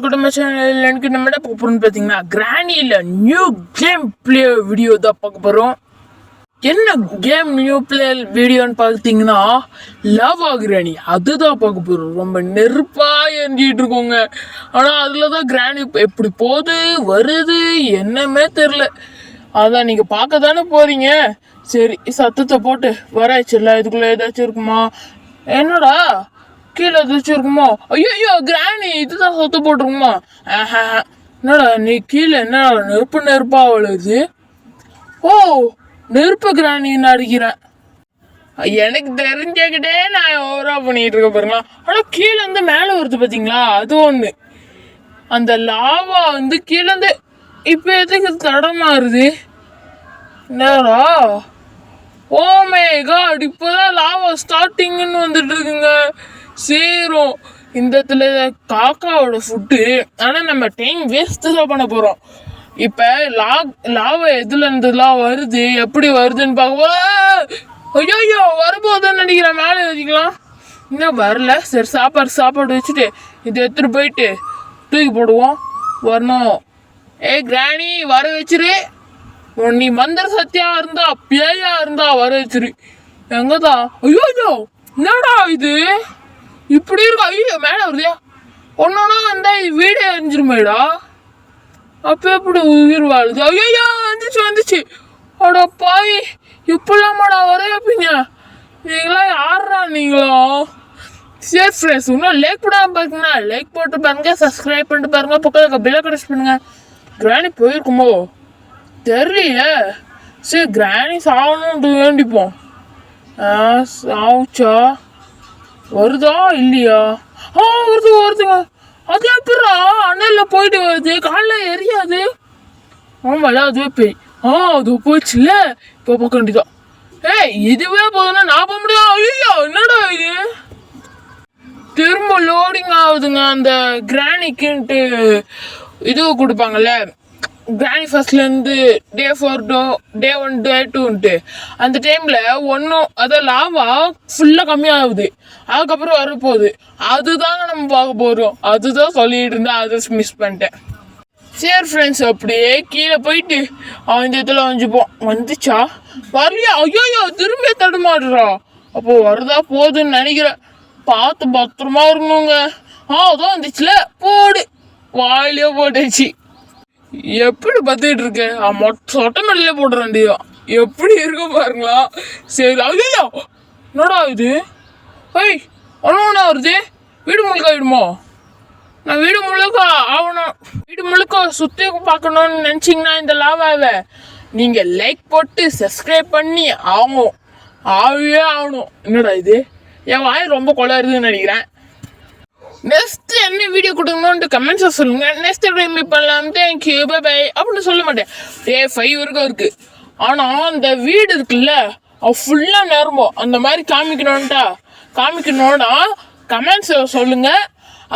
குடும்ப சேனல் எனக்கு நம்ம என்ன பார்க்க போறோம்னு பார்த்தீங்கன்னா கிரானியில் நியூ கேம் பிளே வீடியோ தான் பார்க்க போகிறோம். என்ன கேம் நியூ பிளே வீடியோன்னு பார்த்தீங்கன்னா லாவா கிரானி அதுதான் பார்க்க போகிறோம். ரொம்ப நெருப்பாக எரிஞ்சிட்டு இருக்கோங்க. ஆனால் அதில் தான் கிரானி எப்படி போகுது வருது என்னமே தெரில. அதான் நீங்கள் பார்க்க தானே போகிறீங்க. சரி சத்தத்தை போட்டு வராச்சுல்ல, இதுக்குள்ளே ஏதாச்சும் இருக்குமா? என்னடா கீழே ஏதாச்சும் இருக்குமா? ஐயோ கிரானி இதுதான் சத்தம் போட்டிருக்குமா? என்னடா நீ கீழே என்ன நெருப்பா வளருது? ஓ நெருப்பு கிரானின்னு அடிக்கிறேன். எனக்கு தெரிஞ்சுக்கிட்டே நான் ஓவரா பண்ணிட்டு இருக்க பாருங்களா. ஆனால் கீழே இருந்து மேலே வருது பார்த்தீங்களா, அது ஒன்று. அந்த லாவா வந்து கீழே இருந்து இப்போ எதுக்கு தடமாறுது? என்னடா ஓ மை காட், இப்போதான் லாவா ஸ்டார்டிங்னு வந்துட்டு இருக்குங்க. சேரும் இந்த இடத்துல காக்காவோட ஃபுட்டு. ஆனால் நம்ம டைம் வேஸ்ட்டு தான் பண்ண போகிறோம். இப்போ லாவா எதுல இருந்துலாம் வருது, எப்படி வருதுன்னு பார்க்க. ஐயோ வரப்போகுதுன்னு நினைக்கிறேன். மேலே வச்சுக்கலாம், இன்னும் வரல. சரி சாப்பாடு வச்சுட்டு இதை எடுத்துகிட்டு போயிட்டு தூக்கி போடுவோம். வரணும். கிரானி வர வச்சிரு. நீ மந்திர சத்தியா இருந்தா பேயா இருந்தா வர வச்சிரு. எங்கதான்? ஐயோ என்னடா இது இப்படி இருக்கா? ஐயோ மேலே வருதியா? ஒன்னொன்னா வந்தா வீடே எரிஞ்சிருமேடா. அப்ப எப்படி உயிர் வாழுது? ஐயோ வந்துச்சு. அட பாய், இப்பெல்லாமாடா வர வைப்பீங்க? நீங்களாம் யாரா நீங்களும்? சரி ஃப்ரெண்ட்ஸ், இன்னும் லைக் போடாமல் பாருங்கன்னா லைக் போட்டு பாருங்க, சப்ஸ்கிரைப் பண்ணிட்டு பாருங்க, பக்கத்தில் பில்லை கடைசி பண்ணுங்க. கிரானி போயிருக்குமோ தெரியல. சரி கிரானி சாகணும்னு வேண்டிப்போம். சாவுச்சா வருதா இல்லையா? வருதுங்க. அது எப்படா அண்ணல்ல போயிட்டு வருது? காலைல எரியாது. ஆமால அதுவே போய் அது போயிடுச்சுல்ல. இப்போ பார்க்க வேண்டியதான். இதுவே போதுன்னா நான் போக முடியும். ஐயோ என்னடா இது திரும்ப லோடிங் ஆகுதுங்க. அந்த கிரானிக்குன்ட்டு இது கொடுப்பாங்கல்ல, கிரானி ஃபர்ஸ்ட்லேருந்து டே 4 டே 1 டே 2ன்ட்டு அந்த டைமில் ஒன்றும் அதான் லாவா ஃபுல்லாக கம்மியாகுது. அதுக்கப்புறம் வரப்போகுது. அதுதாங்க நம்ம பார்க்க போகிறோம். அதுதான் சொல்லிட்டு இருந்தேன், அதை மிஸ் பண்ணிட்டேன். சரி ஃப்ரெண்ட்ஸ், அப்படியே கீழே போயிட்டு இந்த இடத்துல வந்துச்சா வரலையா? ஐயோ திரும்ப தடுமாடுறா. அப்போது வருதா போகுதுன்னு நினைக்கிறேன். பார்த்து பத்திரமா இருக்கணுங்க. அதான் வந்துச்சுல, போடு வாயிலே போட்டுச்சு. எப்படி பார்த்துட்டு இருக்கேன்? சொட்டை மடியில போட வேண்டியதா எப்படி இருக்க பாருங்களா. சரி ஐயோ என்னடா இது? ஒன்னா வருது. வீடு முழுக்க ஆயிடுமோ? நான் வீடு முழுக்க ஆகணும். வீடு முழுக்க சுற்றி பார்க்கணும்னு நினச்சிங்கன்னா இந்த லாவாவை நீங்கள் லைக் போட்டு சப்ஸ்கிரைப் பண்ணி ஆகணும். என்னடா இது? என் வாய் ரொம்ப கொள்ளாருதுன்னு நினைக்கிறேன். நெக்ஸ்ட் என்ன வீடியோ கொடுக்கணும்னு கமெண்ட்ஸை சொல்லுங்க. நெக்ஸ்ட் டைம் மீட் பண்ணலாம். தேங்க்யூ பை பை அப்படின்னு சொல்ல மாட்டேன். டே 5 வரைக்கும் இருக்கு. ஆனால் அந்த வீடு இருக்குல்ல, ஃபுல்லாக நேரமோ அந்த மாதிரி காமிக்கணும்னா கமெண்ட்ஸை சொல்லுங்க.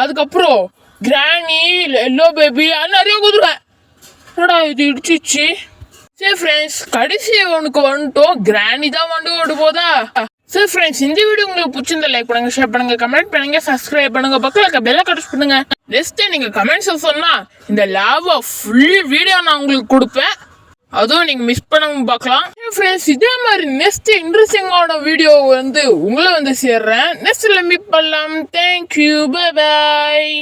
அதுக்கப்புறம் கிரானி எல்லோ பேபி நிறைய குதுருவேன். என்னடா இது இடிச்சிச்சு? சரி ஃப்ரெண்ட்ஸ், கடைசி ஒன்றுக்கு வந்துட்டோம். கிரானி தான் ஓடு போதா? சரி ஃப்ரெண்ட்ஸ், இந்த வீடியோ உங்களுக்கு பிடிச்சிருந்தா லைக் பண்ணுங்க, ஷேர் பண்ணுங்க, கமெண்ட் பண்ணுங்க, சப்ஸ்கிரைப் பண்ணுங்க, பக்கத்தில் பெல்லை கட் பண்ணுங்க. நெக்ஸ்ட் நீங்க கமெண்ட்ஸ் சொன்னா இந்த லாவா ஃபுல் வீடியோ நான் உங்களுக்கு கொடுப்பேன். அதுவும் நீங்க மிஸ் பண்ணாம பார்க்கலாம். ஃப்ரெண்ட்ஸ், இதே மாதிரி நெக்ஸ்ட் இன்ட்ரெஸ்டிங்கான வீடியோ உங்களை சேர்றேன். நெக்ஸ்ட்ல மீட் பண்ணலாம். Thank you bye bye.